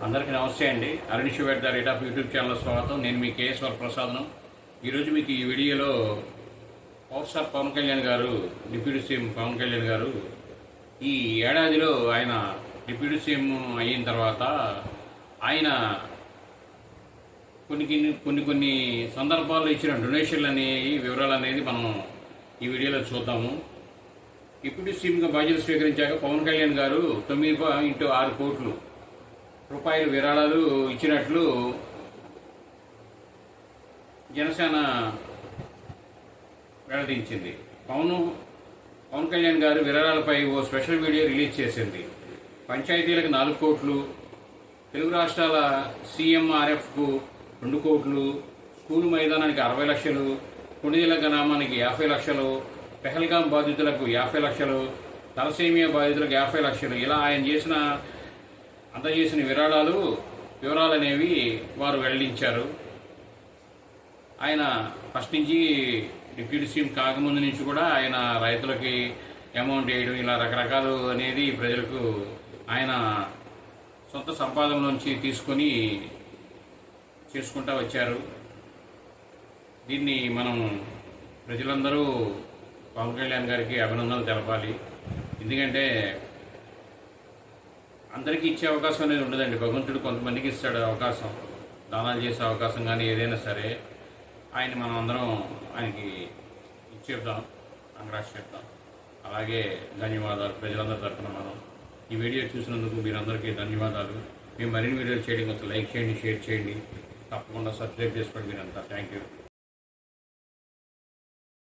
అందరికీ నమస్తే అండి. అరుణ్ శివేట్ the rate of YouTube channel స్వాగతం. నేను మీ కేఎస్ వరప్రసాద్ను. ఈరోజు మీకు ఈ వీడియోలో పవర్ స్టార్ పవన్ కళ్యాణ్ గారు, డిప్యూటీ సీఎం పవన్ కళ్యాణ్ గారు ఈ ఏడాదిలో ఆయన డిప్యూటీ సీఎం అయిన తర్వాత ఆయన కొన్ని సందర్భాల్లో ఇచ్చిన డొనేషన్లు అనేవి వివరాలు అనేది మనం ఈ వీడియోలో చూద్దాము. డిప్యూటీ సీఎంగా బాధ్యతలు స్వీకరించాక పవన్ కళ్యాణ్ గారు 9.6 కోట్లు రూపాయల విరాళాలు ఇచ్చినట్లు జనసేన వెల్లడించింది. పవన్ కళ్యాణ్ గారు విరాళాలపై ఓ స్పెషల్ వీడియో రిలీజ్ చేసింది. పంచాయతీలకు 4 కోట్లు, తెలుగు రాష్ట్రాల CMRFకు 2 కోట్లు, స్కూలు మైదానానికి 60 లక్షలు, కొణిదెల గ్రామానికి 50 లక్షలు, పెహల్గాం బాధితులకు 50 లక్షలు, తలసేమియా బాధితులకు 50 లక్షలు, ఇలా ఆయన అందజేసిన వివరాలు అనేవి వారు వెల్లడించారు. ఆయన ఫస్ట్ నుంచి డిప్యూటీ సీఎం కాకముందు నుంచి కూడా ఆయన రైతులకి అమౌంట్ వేయడం, ఇలా రకరకాలు అనేది ప్రజలకు ఆయన సొంత సంపాదన నుంచి తీసుకొని చేసుకుంటూ వచ్చారు. దీన్ని మనం ప్రజలందరూ పవన్ కళ్యాణ్ గారికి అభినందనలు తెలపాలి. ఎందుకంటే అందరికీ ఇచ్చే అవకాశం అనేది ఉండదండి. భగవంతుడు కొంతమందికి ఇస్తాడు అవకాశం, దానాలు చేసే అవకాశం కానీ ఏదైనా సరే. మనం అందరం ఆయనకి ఇచ్చేద్దాం, కంగ్రాట్స్ చెప్తాం. అలాగే ధన్యవాదాలు ప్రజలందరి తరఫున. మనం ఈ వీడియో చూసినందుకు మీరందరికీ ధన్యవాదాలు. మేము మరిన్ని వీడియోలు చేయడం కోసం లైక్ చేయండి, షేర్ చేయండి, తప్పకుండా సబ్స్క్రైబ్ చేసుకోండి మీరంతా. Thank you.